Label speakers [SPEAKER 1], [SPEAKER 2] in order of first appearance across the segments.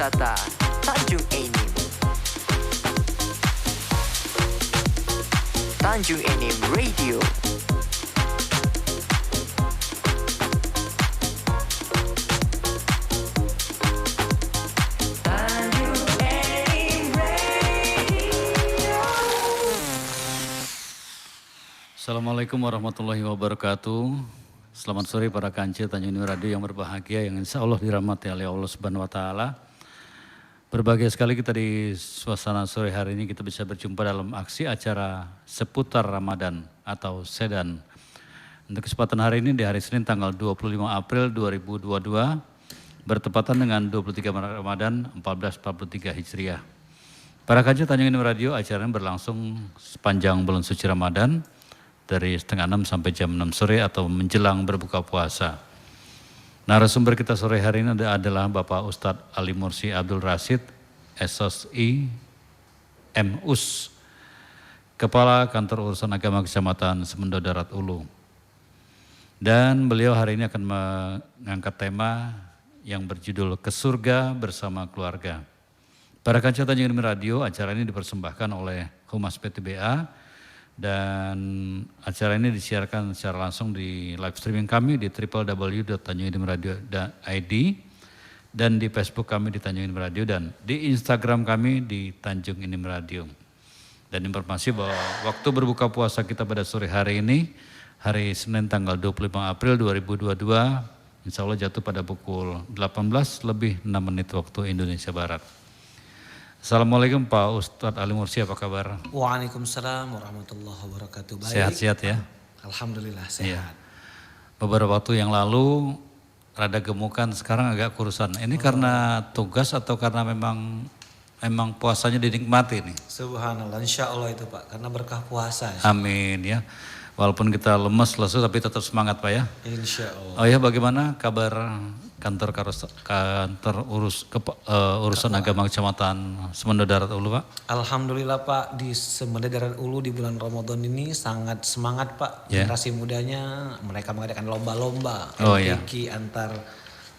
[SPEAKER 1] wisata Tanjung Enim. Tanjung Enim Radio.
[SPEAKER 2] Assalamualaikum warahmatullahi wabarakatuh. Selamat sore para kancil Tanjung Enim Radio yang berbahagia, yang insya Allah dirahmati oleh Allah Subhanahu Wa Taala. Berbahagia sekali kita di suasana sore hari ini kita bisa berjumpa dalam aksi acara seputar Ramadan atau Sedan. Untuk kesempatan hari ini di hari Senin tanggal 25 April 2022 bertepatan dengan 23 Ramadan 1443 Hijriah. Para kancil Tanjung Enim Radio, acara ini berlangsung sepanjang bulan suci Ramadan dari setengah 6 sampai jam 6 sore atau menjelang berbuka puasa. Narasumber kita sore hari ini adalah Bapak Ustadz Ali Mursi Abdul Rasid, SSI, MUS, Kepala Kantor Urusan Agama Kecamatan Semendo Darat Ulu. Dan beliau hari ini akan mengangkat tema yang berjudul Ke Surga Bersama Keluarga. Para kancil Tanjung Enim Radio, acara ini dipersembahkan oleh Humas PTBA, dan acara ini disiarkan secara langsung di live streaming kami di www.tanjungenimradio.id dan di Facebook kami di Tanjung Enim Radio dan di Instagram kami di Tanjung Enim Radio. Dan informasi bahwa waktu berbuka puasa kita pada sore hari ini, hari Senin tanggal 25 April 2022, insya Allah jatuh pada pukul 18 lebih 6 menit waktu Indonesia Barat. Assalamualaikum Pak Ustadz Ali Mursi, apa kabar?
[SPEAKER 3] Waalaikumsalam warahmatullahi wabarakatuh. Baik.
[SPEAKER 2] Sehat-sehat ya?
[SPEAKER 3] Alhamdulillah sehat.
[SPEAKER 2] Iya. Beberapa waktu yang lalu rada gemukan, sekarang agak kurusan. Ini karena tugas atau karena memang puasanya dinikmati nih?
[SPEAKER 3] Subhanallah, insya Allah itu Pak, karena berkah puasa.
[SPEAKER 2] Amin ya. Walaupun kita lemes, lesu, tapi tetap semangat Pak ya?
[SPEAKER 3] Insya Allah.
[SPEAKER 2] Oh ya, bagaimana kabar urusan agama Kecamatan Semendo Darat Ulu Pak?
[SPEAKER 3] Alhamdulillah Pak, di Semendo Darat Ulu di bulan Ramadan ini sangat semangat Pak.
[SPEAKER 2] Yeah.
[SPEAKER 3] Generasi mudanya mereka mengadakan lomba-lomba LPG antar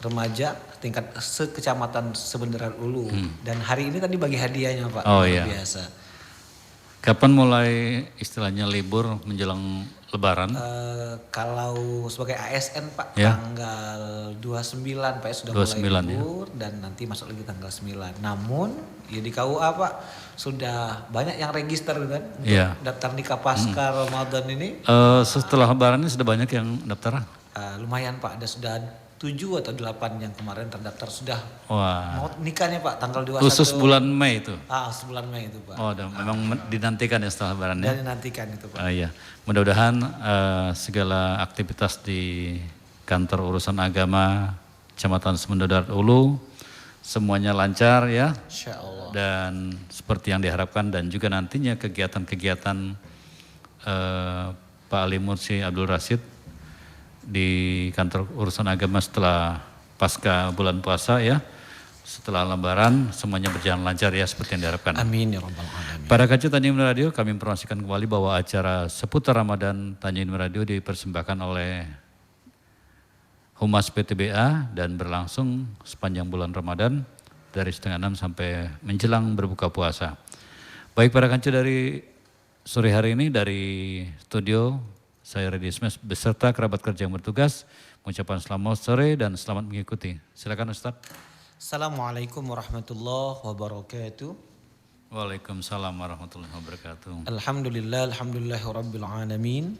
[SPEAKER 3] remaja tingkat sekecamatan Semendo Darat Ulu. Dan hari ini tadi bagi hadiahnya Pak, luar biasa.
[SPEAKER 2] Kapan mulai istilahnya libur menjelang Lebaran?
[SPEAKER 3] Kalau sebagai ASN Pak,
[SPEAKER 2] ya.
[SPEAKER 3] Tanggal 29 Pak sudah
[SPEAKER 2] 29,
[SPEAKER 3] mulai libur ya. Dan nanti masuk lagi tanggal 9. Namun ya di KUA Pak sudah banyak yang register kan untuk daftar nikah pasca Ramadan ini.
[SPEAKER 2] Setelah Lebaran ini sudah banyak yang daftar?
[SPEAKER 3] Lumayan Pak, ada sudah 7 atau 8 yang kemarin terdaftar sudah.
[SPEAKER 2] Wah.
[SPEAKER 3] Mau nikahnya Pak tanggal 21.
[SPEAKER 2] Khusus bulan Mei itu?
[SPEAKER 3] Sebulan Mei itu Pak.
[SPEAKER 2] Oh, memang dinantikan ya setelah Lebaran ya?
[SPEAKER 3] Dan dinantikan itu Pak.
[SPEAKER 2] Iya. Mudah-mudahan segala aktivitas di kantor urusan agama Kecamatan Semendo Darat Ulu semuanya lancar ya.
[SPEAKER 3] Insya Allah.
[SPEAKER 2] Dan seperti yang diharapkan dan juga nantinya kegiatan-kegiatan Pak Ali Mursi Abdul Rasid di kantor urusan agama setelah pasca bulan puasa ya, setelah Lebaran semuanya berjalan lancar ya seperti yang diharapkan.
[SPEAKER 3] Amin ya rabbal alamin.
[SPEAKER 2] Para kancil Tanjung Enim Radio, kami informasikan kembali bahwa acara seputar Ramadan Tanjung Enim Radio dipersembahkan oleh Humas PTBA dan berlangsung sepanjang bulan Ramadan dari setengah 6 sampai menjelang berbuka puasa. Baik para kancil, dari sore hari ini dari studio saya Redi Ismes beserta kerabat kerja yang bertugas mengucapkan selamat sore dan selamat mengikuti. Silakan Ustadz.
[SPEAKER 3] Assalamualaikum warahmatullahi wabarakatuh.
[SPEAKER 2] Waalaikumsalam warahmatullahi wabarakatuh.
[SPEAKER 3] Alhamdulillahi rabbil alamin.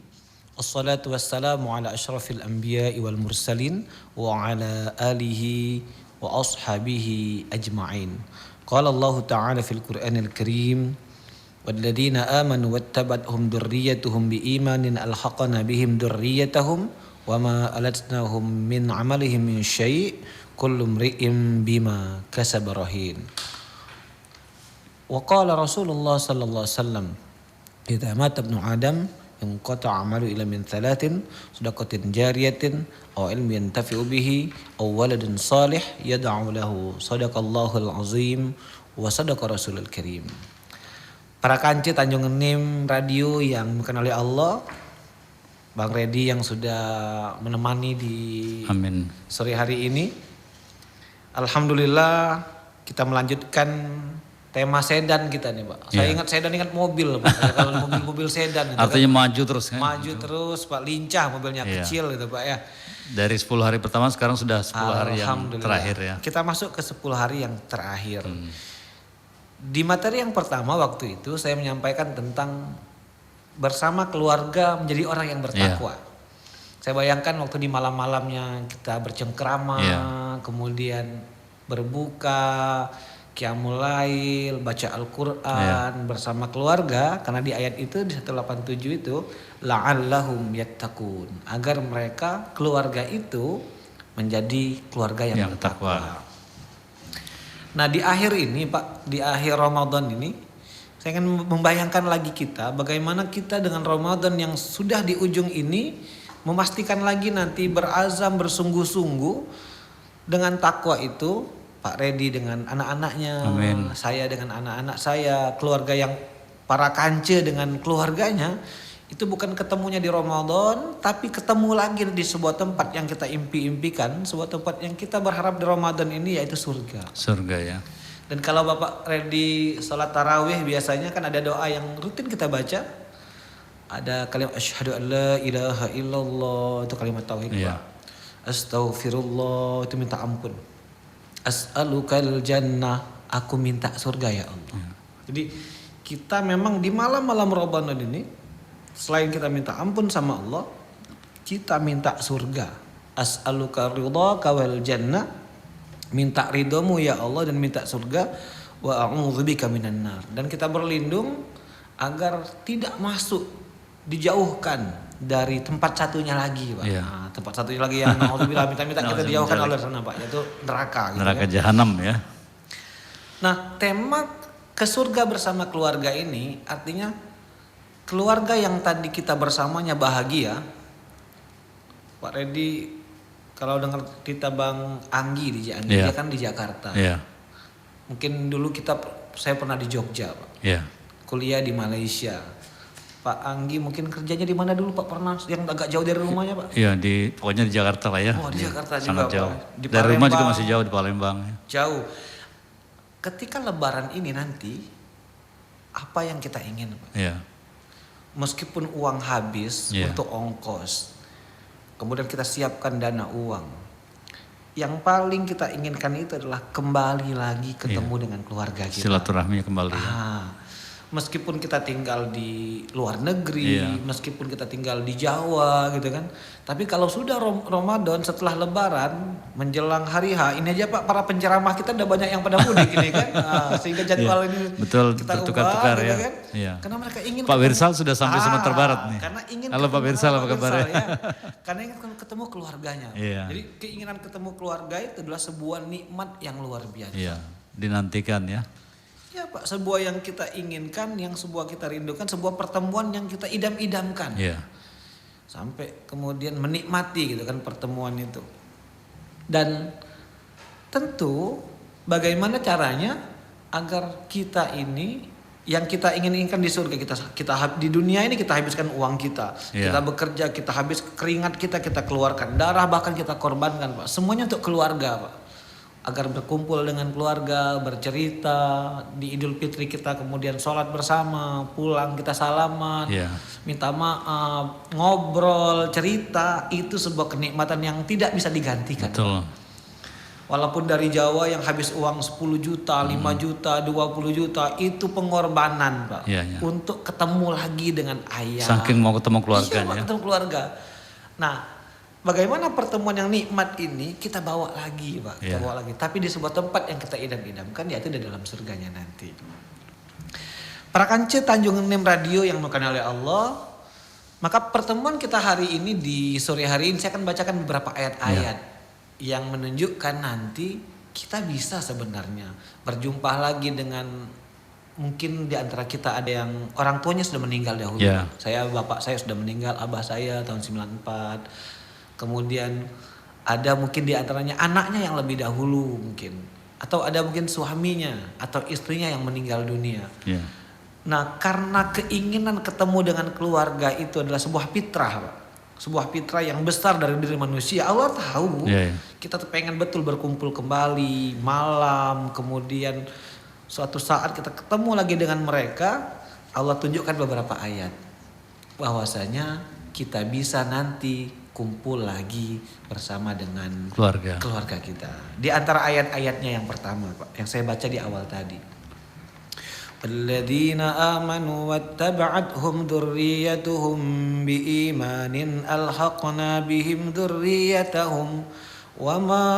[SPEAKER 3] Assalatu wassalamu ala asyrafil anbiya'i wal mursalin wa ala alihi wa ashabihi ajma'in. Qala Allah Ta'ala fil Qur'anil Karim, walladzina amanu wattaba'athum dzurriyyatuhum biimanin alhaqna bihim dzurriyyatahum wama alatnahum min amalihim min syai', kullu imri'in bima kasaba rahin. Wa qala Rasulullah sallallahu alaihi wasallam, idza mata ibnu Adam inqata 'amalu illa min thalathin, sadaqatin jariyatin aw ilmin yantafi'u bihi aw waladin salih yad'u lahu, sadaqallahul azim wa sadaqa rasulul karim. Para kancil Tanjung Enim Radio yang dimuliakan oleh Allah, Bang Redi yang sudah menemani di sore hari ini. Alhamdulillah kita melanjutkan tema sedan kita nih Pak. Saya ingat sedan, ingat mobil Pak. Kalau mobil-mobil sedan itu
[SPEAKER 2] Artinya
[SPEAKER 3] kan
[SPEAKER 2] maju terus kan?
[SPEAKER 3] maju terus Pak, lincah mobilnya, kecil gitu Pak ya.
[SPEAKER 2] Dari 10 hari pertama sekarang sudah 10 hari yang terakhir ya.
[SPEAKER 3] Kita masuk ke 10 hari yang terakhir. Di materi yang pertama waktu itu saya menyampaikan tentang bersama keluarga menjadi orang yang bertakwa. Saya bayangkan waktu di malam-malamnya kita bercengkrama, kemudian berbuka, qiyamul lail, baca Al-Quran bersama keluarga. Karena di ayat itu di 187 itu la'allahum yattaqun, agar mereka keluarga itu menjadi keluarga yang bertakwa. Nah di akhir ini Pak, di akhir Ramadan ini saya ingin membayangkan lagi kita bagaimana kita dengan Ramadan yang sudah di ujung ini memastikan lagi nanti berazam bersungguh-sungguh dengan takwa itu. Pak Redi dengan anak-anaknya, saya dengan anak-anak saya, keluarga yang para kance dengan keluarganya, itu bukan ketemunya di Ramadan, tapi ketemu lagi di sebuah tempat yang kita impi-impikan, sebuah tempat yang kita berharap di Ramadan ini yaitu surga.
[SPEAKER 2] Surga ya.
[SPEAKER 3] Dan kalau Bapak Redi sholat tarawih biasanya kan ada doa yang rutin kita baca, ada kalimat asyhadu an la ilaha illallah, itu kalimat tauhid Pak. Astaghfirullah, itu minta ampun. As'alukal jannah, aku minta surga ya Allah. Jadi kita memang di malam-malam Ramadan ini selain kita minta ampun sama Allah, kita minta surga. As'aluka ridhaka wal jannah, minta ridhomu ya Allah dan minta surga. Wa a'udzubika minan nar, dan kita berlindung agar tidak masuk, dijauhkan dari tempat satunya lagi Pak. Nah, tempat satunya lagi yang naudzubillah minta-minta kita dijauhkan oleh sana Pak, yaitu neraka gitu.
[SPEAKER 2] Neraka jahanam ya.
[SPEAKER 3] Nah, tema ke surga bersama keluarga ini artinya keluarga yang tadi kita bersamanya bahagia. Pak Redi kalau dengar cerita Bang Anggi dia kan di Jakarta. Mungkin dulu saya pernah di Jogja Pak. Kuliah di Malaysia. Pak Anggi mungkin kerjanya di mana dulu Pak, pernah yang agak jauh dari rumahnya Pak?
[SPEAKER 2] Iya, pokoknya di Jakarta lah ya.
[SPEAKER 3] Oh di Jakarta juga
[SPEAKER 2] sangat jauh.
[SPEAKER 3] Pak. Di
[SPEAKER 2] dari rumah juga masih jauh di Palembang.
[SPEAKER 3] Jauh. Ketika Lebaran ini nanti, apa yang kita ingin Pak? Meskipun uang habis untuk ongkos, kemudian kita siapkan dana uang, yang paling kita inginkan itu adalah kembali lagi ketemu dengan keluarga kita.
[SPEAKER 2] Silaturahmi kembali.
[SPEAKER 3] Meskipun kita tinggal di luar negeri, meskipun kita tinggal di Jawa gitu kan. Tapi kalau sudah Ramadan setelah Lebaran menjelang hari H, ini aja Pak, para penceramah kita udah banyak yang pada mudik ini kan. Sehingga jadwal ini
[SPEAKER 2] betul,
[SPEAKER 3] kita
[SPEAKER 2] bertukar-tukar
[SPEAKER 3] ubah,
[SPEAKER 2] ya.
[SPEAKER 3] Gitu kan? Karena mereka ingin
[SPEAKER 2] Pak Wirsal sudah sampai Sumatera Barat nih.
[SPEAKER 3] Karena ingin
[SPEAKER 2] halo Pak Wirsal, apa kabarnya?
[SPEAKER 3] Karena ingin ketemu keluarganya. Jadi keinginan ketemu keluarga itu adalah sebuah nikmat yang luar biasa.
[SPEAKER 2] Dinantikan ya.
[SPEAKER 3] Ya Pak, sebuah yang kita inginkan, yang sebuah kita rindukan, sebuah pertemuan yang kita idam-idamkan. Sampai kemudian menikmati gitu kan pertemuan itu. Dan tentu bagaimana caranya agar kita ini yang kita inginkan di surga, kita di dunia ini kita habiskan uang kita. Kita bekerja, kita habis keringat kita keluarkan, darah bahkan kita korbankan Pak. Semuanya untuk keluarga Pak. Agar berkumpul dengan keluarga, bercerita di Idul Fitri kita, kemudian sholat bersama, pulang kita salaman, minta maaf, ngobrol, cerita, itu sebuah kenikmatan yang tidak bisa digantikan.
[SPEAKER 2] Betul.
[SPEAKER 3] Walaupun dari Jawa yang habis uang 10 juta, 5 juta, 20 juta, itu pengorbanan Pak. Untuk ketemu lagi dengan ayah.
[SPEAKER 2] Saking mau ketemu keluarga
[SPEAKER 3] mau ketemu keluarga. Nah, bagaimana pertemuan yang nikmat ini kita bawa lagi Pak, kita bawa lagi. Tapi di sebuah tempat yang kita idam-idamkan, yaitu di dalam surganya nanti. Para kance Tanjung Nem Radio yang dimurkai oleh Allah, maka pertemuan kita hari ini di sore hari ini saya akan bacakan beberapa ayat-ayat yang menunjukkan nanti kita bisa sebenarnya berjumpa lagi dengan, mungkin di antara kita ada yang orang tuanya sudah meninggal dahulu. Bapak saya sudah meninggal, abah saya tahun 94. Kemudian ada mungkin di antaranya anaknya yang lebih dahulu mungkin. Atau ada mungkin suaminya atau istrinya yang meninggal dunia. Nah karena keinginan ketemu dengan keluarga itu adalah sebuah fitrah Pak. sebuah fitrah yang besar dari diri manusia. Allah tahu kita tuh pengen betul berkumpul kembali malam, kemudian suatu saat kita ketemu lagi dengan mereka. Allah tunjukkan beberapa ayat bahwasanya kita bisa nanti kumpul lagi bersama dengan keluarga kita. Di antara ayat-ayatnya yang pertama, Pak, yang saya baca di awal tadi. Alladzina amanu wattaba'athum dzurriyyatuhum biimanin alhaqna bihim dzurriyyatahum wama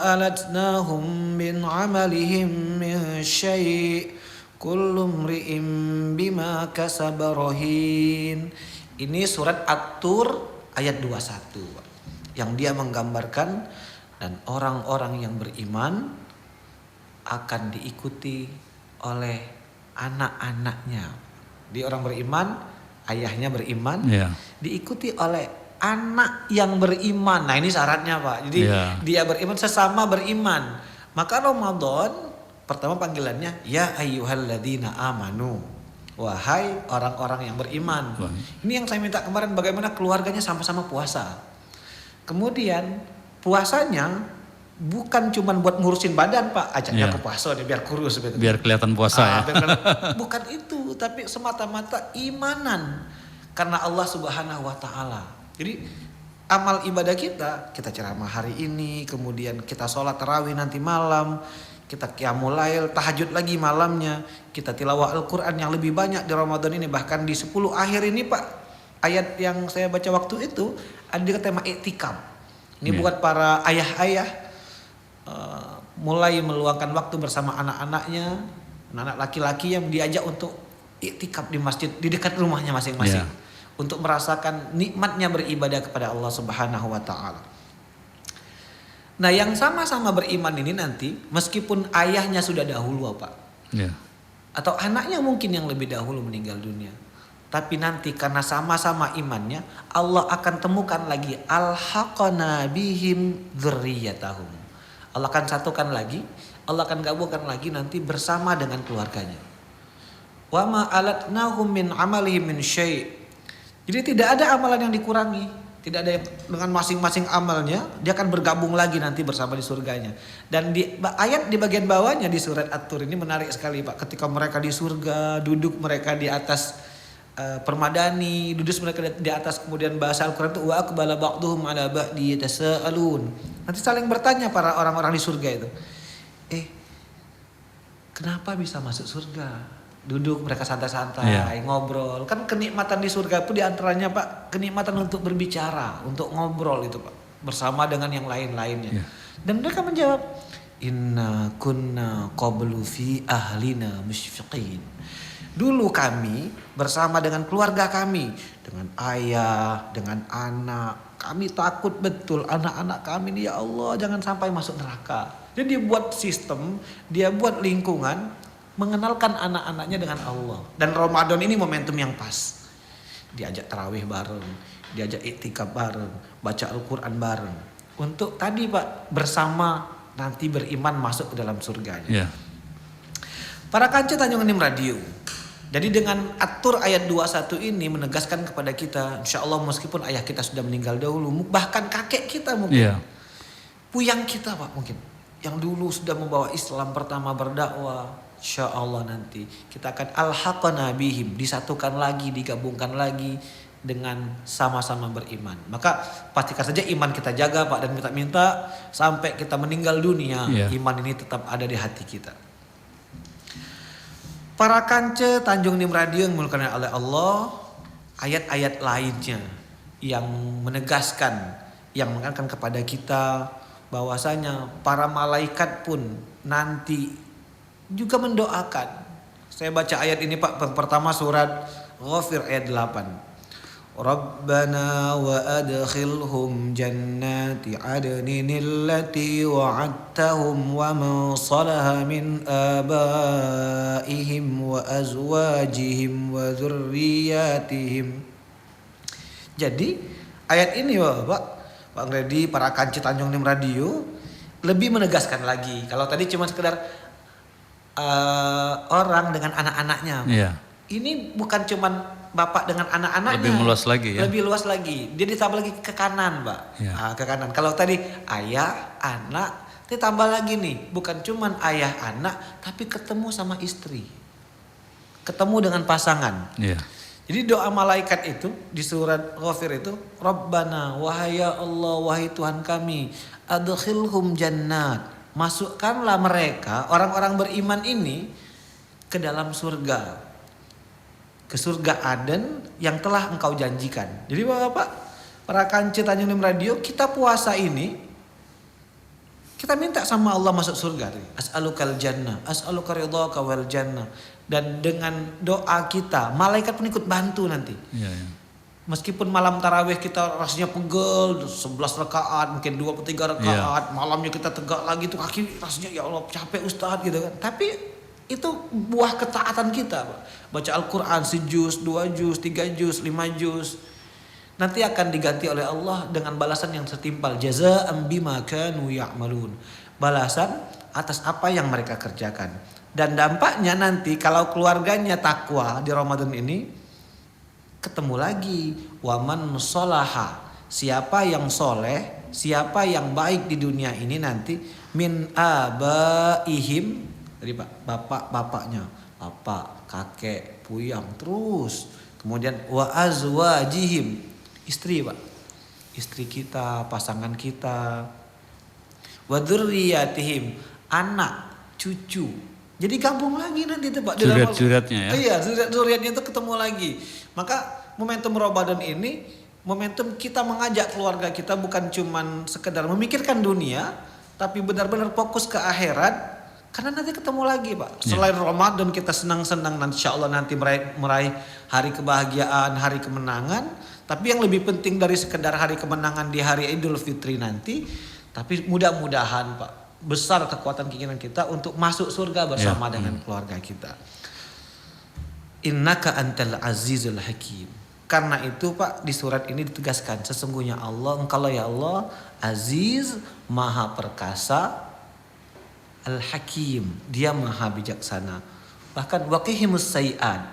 [SPEAKER 3] alatnahum min amalihim min syai' kullu imri'in bima kasaba rahin. Ini surat At-Tur ayat 21 yang dia menggambarkan dan orang-orang yang beriman akan diikuti oleh anak-anaknya. Di orang beriman, ayahnya beriman, diikuti oleh anak yang beriman. Nah ini syaratnya Pak. Jadi dia beriman sesama beriman. Maka Ramadan pertama panggilannya ya ayyuhalladzina amanu. Wahai orang-orang yang beriman. Ini yang saya minta kemarin, bagaimana keluarganya sama-sama puasa. Kemudian puasanya bukan cuma buat ngurusin badan Pak, ajaknya ke puasa biar kurus.
[SPEAKER 2] Biar kelihatan puasa
[SPEAKER 3] Bukan itu, tapi semata-mata imanan. Karena Allah Subhanahu wa Ta'ala. Jadi amal ibadah kita ceramah hari ini, kemudian kita sholat tarawih nanti malam, kita qiyamul lail, tahajud lagi malamnya, kita tilawah Al-Quran yang lebih banyak di Ramadan ini. Bahkan di 10 akhir ini Pak, ayat yang saya baca waktu itu ada tema iktikaf. Ini buat para ayah-ayah, mulai meluangkan waktu bersama anak-anaknya, anak-anak laki-laki yang diajak untuk iktikaf di masjid di dekat rumahnya masing-masing, untuk merasakan nikmatnya beribadah kepada Allah Subhanahu wa Ta'ala. Nah yang sama-sama beriman ini nanti meskipun ayahnya sudah dahulu Pak, atau anaknya mungkin yang lebih dahulu meninggal dunia, tapi nanti karena sama-sama imannya Allah akan temukan lagi alhaqana bihim dzurriyyatahum. Allah akan satukan lagi, Allah akan gabungkan lagi nanti bersama dengan keluarganya. Wa ma alatnahum min amalihim min syai'. Jadi tidak ada amalan yang dikurangi, tidak ada yang dengan masing-masing amalnya dia akan bergabung lagi nanti bersama di surganya. Dan di ayat di bagian bawahnya di surat At-Tur ini menarik sekali Pak. Ketika mereka di surga, duduk mereka di atas permadani, duduk mereka di atas, kemudian bahasa Al-Quran itu wa aqbala ba'duhum ala ba'di yatasaalun. Nanti saling bertanya para orang-orang di surga itu. Kenapa bisa masuk surga? Duduk mereka santai-santai, ngobrol. Kan kenikmatan di surga itu diantaranya Pak, kenikmatan untuk berbicara, untuk ngobrol itu Pak, bersama dengan yang lain-lainnya. Dan mereka menjawab, inna kunna qablu fi ahlina musyfiqin. Dulu kami bersama dengan keluarga kami, dengan ayah, dengan anak, kami takut betul anak-anak kami ini ya Allah jangan sampai masuk neraka. Jadi dia buat sistem, dia buat lingkungan, mengenalkan anak-anaknya dengan Allah. Dan Ramadan ini momentum yang pas. Diajak tarawih bareng, diajak iktikaf bareng, baca Al-Quran bareng. Untuk tadi Pak, bersama nanti beriman masuk ke dalam surganya. Para kanca Tanjung Enim Radio. Jadi dengan At-Tur ayat 21 ini menegaskan kepada kita, insya Allah meskipun ayah kita sudah meninggal dahulu, bahkan kakek kita mungkin, puyang kita Pak mungkin, yang dulu sudah membawa Islam pertama berdakwah, insya Allah nanti kita akan alhaqana bihim, disatukan lagi, digabungkan lagi dengan sama-sama beriman. Maka pastikan saja iman kita jaga Pak, dan kita minta sampai kita meninggal dunia, iman ini tetap ada di hati kita. Para kance Tanjung Enim Radio yang dimuliakan oleh Allah, ayat-ayat lainnya yang menegaskan, yang mengatakan kepada kita bahwasanya para malaikat pun nanti juga mendoakan. Saya baca ayat ini Pak, pertama surat Ghafir ayat 8. Rabbana wa adkhilhum jannati adnin allati wa'adtahum wa man salaha min abaihim wa azwajihim wa dzurriyyatihim. Jadi ayat ini Pak Gredi, para kanci Tanjung Enim Radio lebih menegaskan lagi. Kalau tadi cuma sekedar orang dengan anak-anaknya. Ini bukan cuma bapak dengan anak-anaknya.
[SPEAKER 2] Lebih luas lagi ya.
[SPEAKER 3] Lebih luas lagi. Dia ditambah lagi ke kanan, Pak.
[SPEAKER 2] Ya.
[SPEAKER 3] Ke kanan. Kalau tadi ayah, anak, ditambah lagi nih, bukan cuman ayah, anak, tapi ketemu sama istri. Ketemu dengan pasangan.
[SPEAKER 2] Iya.
[SPEAKER 3] Jadi doa malaikat itu di surat Ghafir itu, Rabbana wahai ya Allah, wahai Tuhan kami, adkhilhum jannat. Masukkanlah mereka, orang-orang beriman ini ke dalam surga. Ke surga Aden yang telah engkau janjikan. Jadi Bapak, para kanci Tanjung Nim Radio, kita puasa ini kita minta sama Allah masuk surga. As'alukal jannah, as'aluka ridhaka wal jannah. Dan dengan doa kita, malaikat pun ikut bantu nanti.
[SPEAKER 2] Iya, iya.
[SPEAKER 3] Meskipun malam tarawih kita rasanya pegel, 11 rakaat, mungkin 2 atau 3 rakaat, malamnya kita tegak lagi tuh kaki rasanya ya Allah capek Ustaz gitu kan. Tapi itu buah ketaatan kita, Pak. Baca Al-Qur'an sejuz, 2 juz, 3 juz, 5 juz. Nanti akan diganti oleh Allah dengan balasan yang setimpal, jazaa'an bima kanu ya'malun. Balasan atas apa yang mereka kerjakan. Dan dampaknya nanti kalau keluarganya takwa di Ramadan ini ketemu lagi waman sholaha, siapa yang soleh, siapa yang baik di dunia ini nanti min abaihim, tadi Pak, bapak-bapaknya, bapak, kakek, puyang, terus kemudian wa azwajihim, istri Pak, istri kita, pasangan kita, wa dzurriyyatihim, anak, cucu. Jadi gabung lagi nanti itu Pak.
[SPEAKER 2] Zuriat-zuriatnya ya.
[SPEAKER 3] Iya, zuriat-zuriatnya itu ketemu lagi. Maka momentum Ramadan ini momentum kita mengajak keluarga kita bukan cuman sekedar memikirkan dunia, tapi benar-benar fokus ke akhirat. Karena nanti ketemu lagi Pak. Selain Ramadan kita senang-senang, insya Allah nanti meraih hari kebahagiaan, hari kemenangan. Tapi yang lebih penting dari sekedar hari kemenangan di hari Idul Fitri nanti, tapi mudah-mudahan Pak, besar kekuatan keinginan kita untuk masuk surga bersama dengan keluarga kita. Innaka antal azizul hakim. Karena itu Pak, di surat ini ditegaskan sesungguhnya Allah, engkaulah ya Allah aziz, maha perkasa, al-hakim, dia maha bijaksana. Bahkan waqihimus sayiat,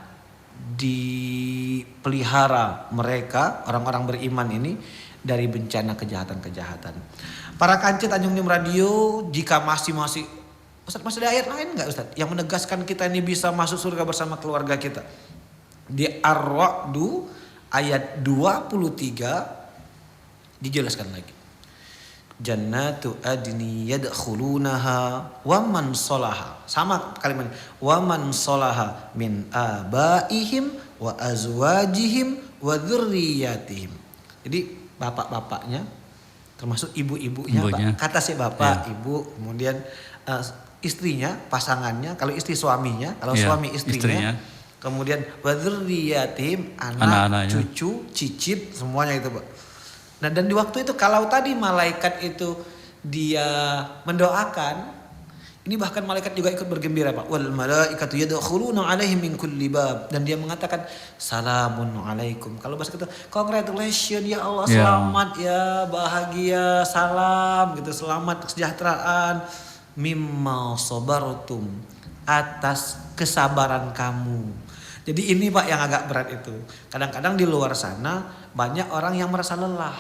[SPEAKER 3] dipelihara mereka orang-orang beriman ini dari bencana kejahatan-kejahatan. Para kanci Tanjung Nim Radio, jika masih Ustaz, masih ada ayat lain enggak Ustaz yang menegaskan kita ini bisa masuk surga bersama keluarga kita? Di Ar-Ra'du ayat 23 dijelaskan lagi. Jannatu adni yadkhulunaha wa man sholaha. Sama kalimat wa man sholaha min abaihim wa azwajihim wa dzurriyyatihim. Jadi bapak-bapaknya termasuk ibu-ibunya Pak. Kata si bapak, ibu, kemudian istrinya, pasangannya, kalau istri suaminya, kalau suami istrinya. Kemudian wa dzurriyyatihim, anak, cucu, cicit, semuanya itu Pak. Nah dan di waktu itu kalau tadi malaikat itu dia mendoakan, ini bahkan malaikat juga ikut bergembira Pak. Wal malaikatu yadkhuluna alaihim min kulli bab, dan dia mengatakan salamun alaikum. Kalau bahasa kita congratulations ya Allah, selamat ya, bahagia, salam gitu, selamat kesejahteraan, mimma sabartum, atas kesabaran kamu. Jadi ini Pak yang agak berat itu. Kadang-kadang di luar sana banyak orang yang merasa lelah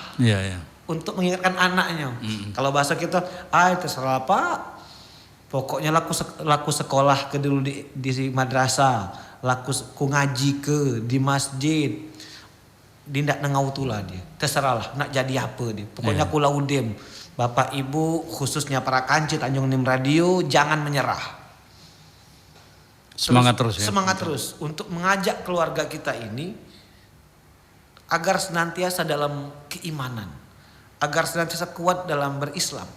[SPEAKER 3] untuk mengingatkan anaknya. Kalau bahasa kita, terserah Pak, pokoknya laku sekolah ke dulu di madrasah, laku ngaji ke di masjid. Dia ndak nengautulah dia. Terserahlah nak jadi apa dia. Pokoknya aku laudem. Bapak Ibu khususnya para kanci Tanjung Nim Radio jangan menyerah.
[SPEAKER 2] Semangat terus ya.
[SPEAKER 3] Semangat terus untuk mengajak keluarga kita ini agar senantiasa dalam keimanan, agar senantiasa kuat dalam berislam.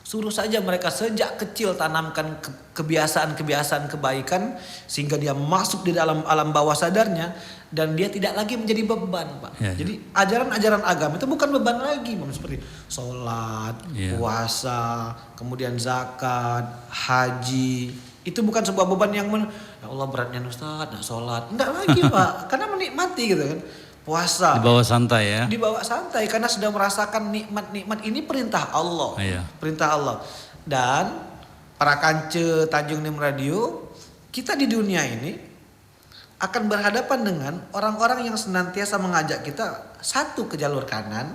[SPEAKER 3] Suruh saja mereka sejak kecil tanamkan kebiasaan-kebiasaan kebaikan sehingga dia masuk di dalam alam bawah sadarnya dan dia tidak lagi menjadi beban Pak. Jadi ajaran-ajaran agama itu bukan beban lagi seperti sholat, puasa, kemudian zakat, haji. Itu bukan sebuah beban yang ya Allah beratnya Ustaz, nak sholat. Enggak lagi Pak, karena menikmati gitu kan. Puasa.
[SPEAKER 2] Dibawa santai ya.
[SPEAKER 3] Dibawa santai karena sudah merasakan nikmat-nikmat, ini perintah Allah. Perintah Allah. Dan para kance Tanjung Nim Radio, kita di dunia ini akan berhadapan dengan orang-orang yang senantiasa mengajak kita satu ke jalur kanan,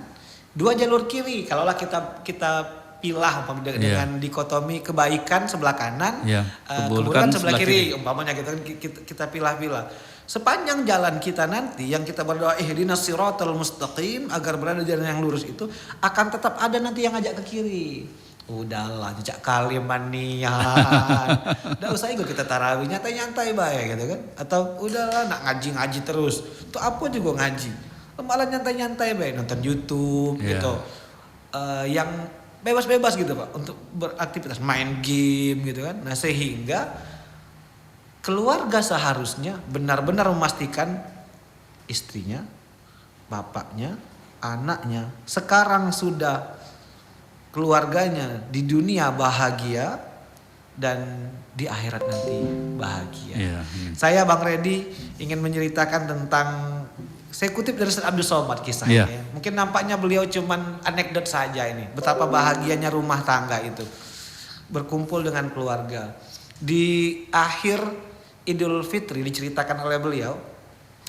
[SPEAKER 3] dua jalur kiri. Kalaulah kita pilah dengan dikotomi kebaikan sebelah kanan, keburukan sebelah kiri, umpamanya gitu kan, kita pilah-pilah. Sepanjang jalan kita nanti yang kita berdoa ihdinas siratal mustaqim agar berada di jalan yang lurus itu, akan tetap ada nanti yang ngajak ke kiri. Udahlah jejak kali manian. Udah usah ikut kita tarawih, nyantai-nyantai baik gitu kan. Atau udahlah nak ngaji terus. Itu apa juga ngaji. Malah nyantai-nyantai baik nonton YouTube gitu. Yang bebas-bebas gitu Pak untuk beraktivitas main game gitu kan. Nah sehingga keluarga seharusnya benar-benar memastikan istrinya, bapaknya, anaknya sekarang sudah keluarganya di dunia bahagia dan di akhirat nanti bahagia. Saya Bang Redi ingin menceritakan tentang, saya kutip dari Ustaz Abdul Somad kisahnya. Mungkin nampaknya beliau cuman anekdot saja ini. Betapa bahagianya rumah tangga itu. Berkumpul dengan keluarga. Di akhir Idul Fitri diceritakan oleh beliau,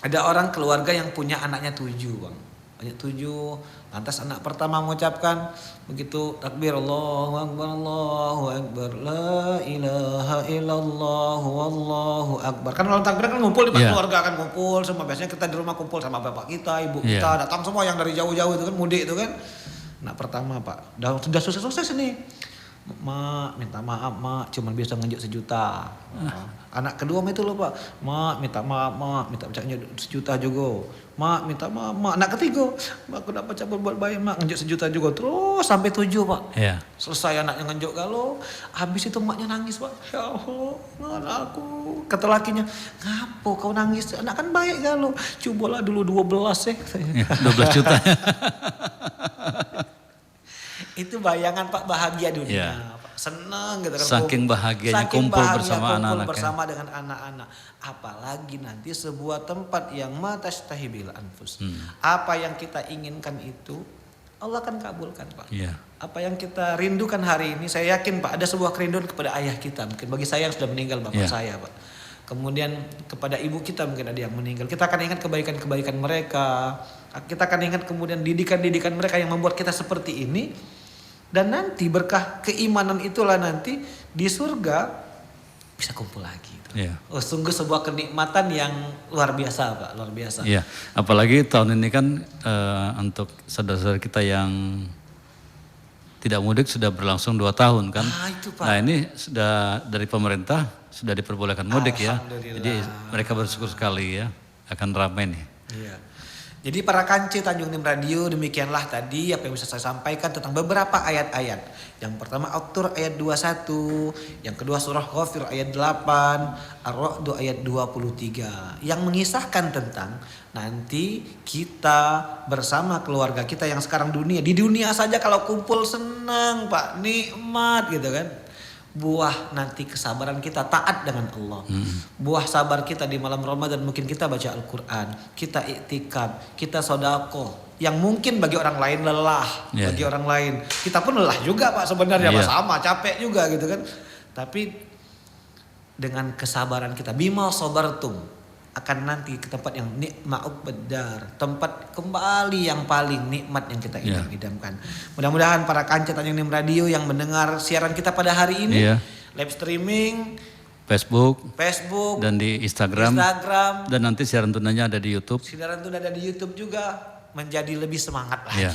[SPEAKER 3] ada orang keluarga yang punya anaknya 7 Bang. Banyak 7. Lantas anak pertama mengucapkan begitu takbir Allahu Akbar la ilaha illallah wallahu akbar. Kan kalau takbir kan ngumpul di keluarga, kan kumpul semua. Biasanya kita di rumah kumpul sama bapak kita, ibu kita, datang semua yang dari jauh-jauh itu kan, mudik itu kan. Anak pertama Pak, sudah sukses nih. Mak minta maaf mak, cuman bisa ngejuk 1 juta. Anak kedua itu loh Pak, mak minta maaf mak, minta pecahnya 1 juta juga. Mak minta maaf mak. Anak ketiga, mak aku nak baca berbuat baik mak, ngejuk 1 juta juga. Terus sampai 7 Pak. Selesai anaknya ngejuk galau, habis itu maknya nangis Pak. Ya Allah, anakku. Kata lakinya, ngapo kau nangis? Anak kan baik galau. Cobalah dulu 12
[SPEAKER 2] 12 juta.
[SPEAKER 3] Itu bayangan Pak bahagia dunia, Pak. Senang gitu kan.
[SPEAKER 2] Saking bahagianya kumpul bersama anak-anak.
[SPEAKER 3] Bersama dengan anak-anak. Apalagi nanti sebuah tempat yang matashtahibil anfus. Apa yang kita inginkan itu Allah akan kabulkan Pak. Apa yang kita rindukan hari ini, saya yakin Pak ada sebuah kerinduan kepada ayah kita. Mungkin bagi saya yang sudah meninggal bapak saya Pak. Kemudian kepada ibu kita mungkin ada yang meninggal. Kita akan ingat kebaikan-kebaikan mereka. Kita akan ingat kemudian didikan-didikan mereka yang membuat kita seperti ini. Dan nanti berkah keimanan itulah nanti di surga bisa kumpul lagi. Oh, sungguh sebuah kenikmatan yang luar biasa Pak, luar biasa.
[SPEAKER 2] Apalagi tahun ini kan untuk saudara-saudara kita yang tidak mudik sudah berlangsung 2 tahun kan.
[SPEAKER 3] Itu, Pak.
[SPEAKER 2] Nah ini sudah dari pemerintah sudah diperbolehkan mudik ya. Jadi mereka bersyukur sekali ya, akan ramai nih.
[SPEAKER 3] Jadi para kancil Tanjung Nim Radio, demikianlah tadi apa yang bisa saya sampaikan tentang beberapa ayat-ayat. Yang pertama At-Tur ayat 21, yang kedua surah Ghafir ayat 8, Ar-Ra'd ayat 23. Yang mengisahkan tentang nanti kita bersama keluarga kita yang sekarang di dunia saja kalau kumpul senang Pak, nikmat gitu kan. Buah nanti kesabaran kita taat dengan Allah. Buah sabar kita di malam Ramadan mungkin kita baca Al-Quran, kita iktikaf, kita sedekah. Yang mungkin bagi orang lain lelah, bagi orang lain kita pun lelah juga Pak sebenarnya Pak, sama capek juga gitu kan. Tapi dengan kesabaran kita, bima sabartum, akan nanti ke tempat yang nikma'uk bedar, tempat kembali yang paling nikmat yang kita idam-idamkan. Mudah-mudahan para kancil Tanjung Nim Radio yang mendengar siaran kita pada hari ini, live streaming,
[SPEAKER 2] Facebook
[SPEAKER 3] dan
[SPEAKER 2] di Instagram, dan nanti siaran tunanya ada di YouTube.
[SPEAKER 3] Siaran tunda ada di YouTube juga, menjadi lebih semangat lagi.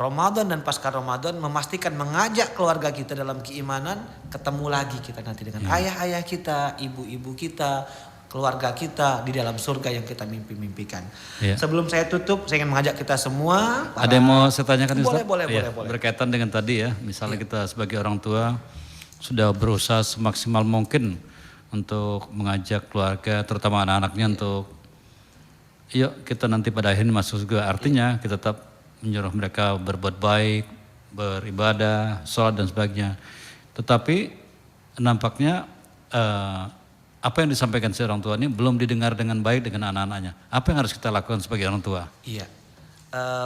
[SPEAKER 3] Ramadan dan pasca Ramadan memastikan mengajak keluarga kita dalam keimanan, ketemu lagi kita nanti dengan ayah-ayah kita, ibu-ibu kita, keluarga kita di dalam surga yang kita mimpi-mimpikan. Sebelum saya tutup, saya ingin mengajak kita semua.
[SPEAKER 2] Ada yang mau saya tanyakan Ustaz?
[SPEAKER 3] Boleh.
[SPEAKER 2] Berkaitan dengan tadi ya, misalnya kita sebagai orang tua sudah berusaha semaksimal mungkin untuk mengajak keluarga, terutama anak-anaknya untuk, yuk kita nanti pada akhirnya masuk surga. Artinya kita tetap menyuruh mereka berbuat baik, beribadah, sholat dan sebagainya. Tetapi nampaknya apa yang disampaikan si orang tua ini belum didengar dengan baik dengan anak-anaknya. Apa yang harus kita lakukan sebagai orang tua?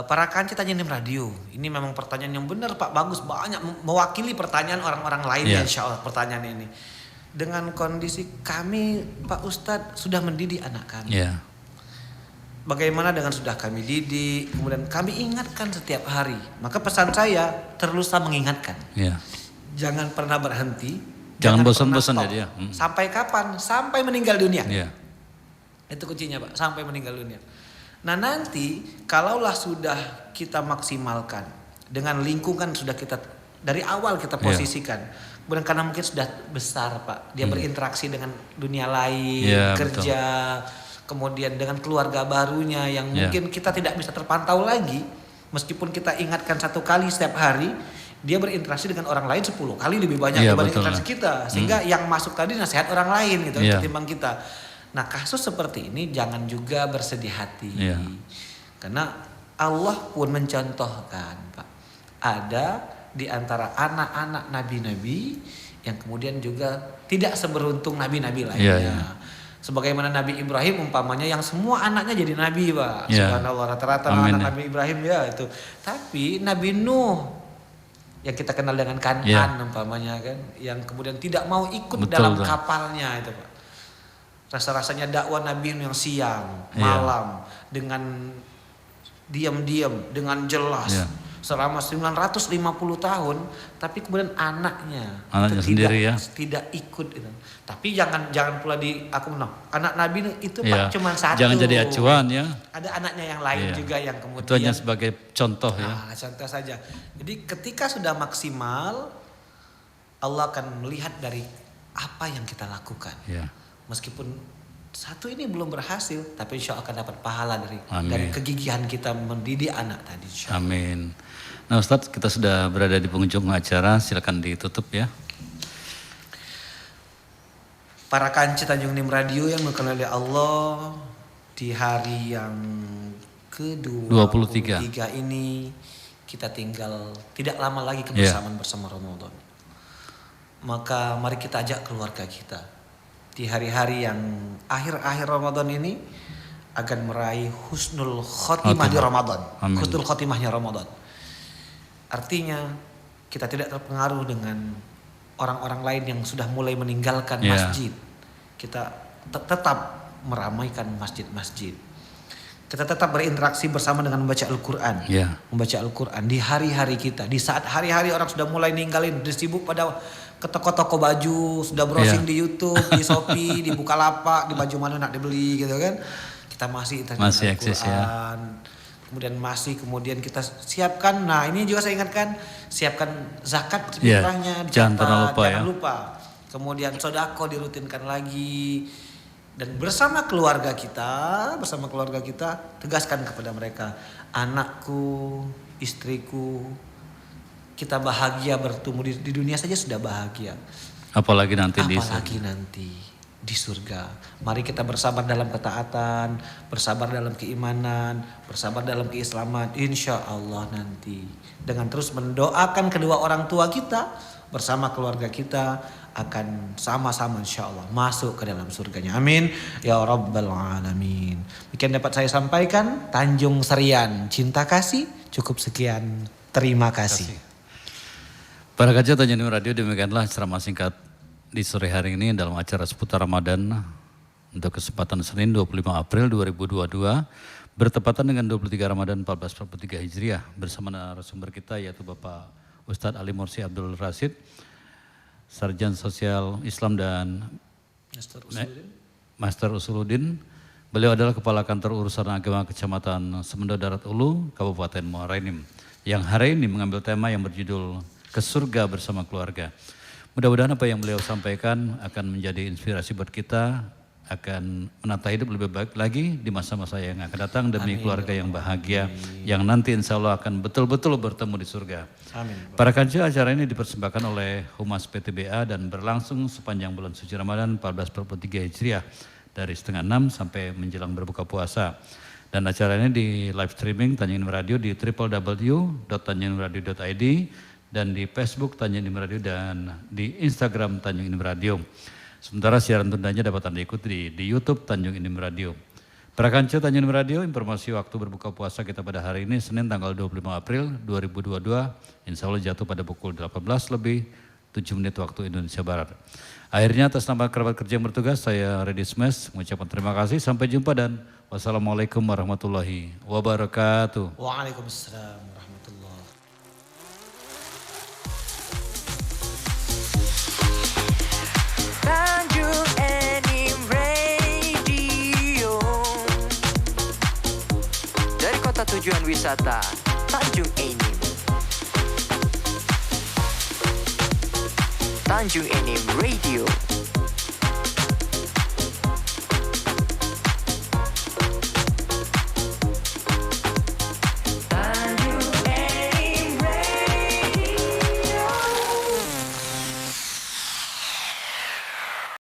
[SPEAKER 3] Para kancil Tanjung Nim Radio, ini memang pertanyaan yang benar Pak, bagus, banyak mewakili pertanyaan orang-orang lain insya Allah pertanyaan ini. dengan kondisi kami Pak Ustadz sudah mendidik anak kami.
[SPEAKER 2] Ya.
[SPEAKER 3] Bagaimana dengan sudah kami didik, kemudian kami ingatkan setiap hari. Maka pesan saya terus mengingatkan.
[SPEAKER 2] Ya.
[SPEAKER 3] Jangan pernah berhenti.
[SPEAKER 2] Jangan
[SPEAKER 3] pernah
[SPEAKER 2] bosan-bosan
[SPEAKER 3] stop.
[SPEAKER 2] ya dia.
[SPEAKER 3] Sampai kapan? Sampai meninggal dunia.
[SPEAKER 2] Ya.
[SPEAKER 3] Itu kuncinya Pak, sampai meninggal dunia. Nah nanti kalaulah sudah kita maksimalkan dengan lingkungan sudah kita dari awal kita posisikan. Kemudian karena mungkin sudah besar Pak, dia berinteraksi dengan dunia lain, kerja, kemudian dengan keluarga barunya yang mungkin kita tidak bisa terpantau lagi. Meskipun kita ingatkan 1 kali setiap hari, dia berinteraksi dengan orang lain 10 kali lebih banyak dibanding interaksi kita. Sehingga yang masuk tadi nasihat orang lain gitu ketimbang kita. Nah kasus seperti ini jangan juga bersedih hati. Karena Allah pun mencontohkan Pak. Ada di antara anak-anak nabi-nabi yang kemudian juga tidak seberuntung nabi-nabi lainnya. Sebagaimana Nabi Ibrahim umpamanya yang semua anaknya jadi nabi Pak. Subhanallah, rata-rata anak Nabi Ibrahim itu. Tapi Nabi Nuh yang kita kenal dengan Kan'an umpamanya kan, yang kemudian tidak mau ikut dalam kapalnya itu Pak. Rasa-rasanya dakwah Nabi Nuh yang siang, malam dengan diam-diam, dengan jelas. Selama 950 tahun, tapi kemudian anaknya
[SPEAKER 2] sendiri
[SPEAKER 3] tidak ikut itu. Tapi jangan pula anak Nabi itu Pak cuma satu.
[SPEAKER 2] Jangan jadi acuan ya.
[SPEAKER 3] Ada anaknya yang lain juga yang kemudian.
[SPEAKER 2] Itu hanya sebagai contoh
[SPEAKER 3] Contoh saja. Jadi ketika sudah maksimal, Allah akan melihat dari apa yang kita lakukan. Meskipun satu ini belum berhasil, tapi insya Allah akan dapat pahala dari kegigihan kita mendidik anak tadi.
[SPEAKER 2] Amin. Nah Ustadz, kita sudah berada di penghujung acara, silakan ditutup ya.
[SPEAKER 3] Para kanci Tanjung Nim Radio yang dimuliakan oleh Allah, di hari yang ke-23 ini kita tinggal tidak lama lagi kebersamaan bersama Ramadan. Maka mari kita ajak keluarga kita di hari-hari yang akhir-akhir Ramadan ini akan meraih husnul khotimah di Ramadan. Husnul khotimahnya Ramadan. Artinya kita tidak terpengaruh dengan orang-orang lain yang sudah mulai meninggalkan masjid. Kita tetap meramaikan masjid-masjid. Kita tetap berinteraksi bersama dengan membaca Al-Quran. Membaca Al-Quran di hari-hari kita. Di saat hari-hari orang sudah mulai ninggalin, disibuk pada ke toko-toko baju, sudah browsing di YouTube, di Shopee, di Bukalapak, di baju mana nak dibeli gitu kan. Kita masih
[SPEAKER 2] eksis
[SPEAKER 3] Al-Quran. Kemudian kita siapkan. Nah ini juga saya ingatkan, siapkan zakat fitrahnya,
[SPEAKER 2] jangan
[SPEAKER 3] lupa. Kemudian sodako dirutinkan lagi, dan bersama keluarga kita tegaskan kepada mereka, anakku, istriku, kita bahagia bertumbuh di dunia saja sudah bahagia.
[SPEAKER 2] Apalagi nanti
[SPEAKER 3] di surga. Mari kita bersabar dalam ketaatan, bersabar dalam keimanan, bersabar dalam keislaman. Insya Allah nanti dengan terus mendoakan kedua orang tua kita bersama keluarga kita akan sama-sama insya Allah masuk ke dalam surganya. Amin ya rabbal alamin. Demikian dapat saya sampaikan. Tanjung Serian, cinta kasih. Cukup sekian. Terima kasih.
[SPEAKER 2] Para kajian Tanjung Nim Radio, demikianlah ceramah singkat di sore hari ini dalam acara seputar Ramadan untuk kesempatan Senin 25 April 2022 bertepatan dengan 23 Ramadan 1443 Hijriah bersama narasumber kita yaitu Bapak Ustadz Ali Morsi Abdul Rasid, Sarjan Sosial Islam dan Master Usuluddin. Beliau adalah Kepala Kantor Urusan Agama Kecamatan Semendo Darat Ulu, Kabupaten Muara Enim, yang hari ini mengambil tema yang berjudul Ke Surga Bersama Keluarga. Mudah-mudahan apa yang beliau sampaikan akan menjadi inspirasi buat kita, akan menata hidup lebih baik lagi di masa-masa yang akan datang demi keluarga yang bahagia, yang nanti insya Allah akan betul-betul bertemu di surga. Para kajian acara ini dipersembahkan oleh Humas PTBA dan berlangsung sepanjang bulan suci Ramadan 1443 Hijriah dari setengah 6 sampai menjelang berbuka puasa. Dan acara ini di live streaming Tanjung Nim Radio di www.tanjungnimradio.id dan di Facebook Tanjung Nim Radio dan di Instagram Tanjung Nim Radio. Sementara siaran tundanya dapat Anda ikuti di YouTube Tanjung Nim Radio. Para kanca Tanjung Nim Radio, informasi waktu berbuka puasa kita pada hari ini Senin tanggal 25 April 2022, insya Allah jatuh pada pukul 18 lebih 7 menit waktu Indonesia Barat. Akhirnya atas nama kerabat kerja yang bertugas, saya Reddy Smash mengucapkan terima kasih. Sampai jumpa dan wassalamualaikum warahmatullahi wabarakatuh.
[SPEAKER 3] Waalaikumsalam warahmatullahi.
[SPEAKER 1] Tanjung Enim Radio. Dari kota tujuan wisata Tanjung Enim. Tanjung Enim Radio.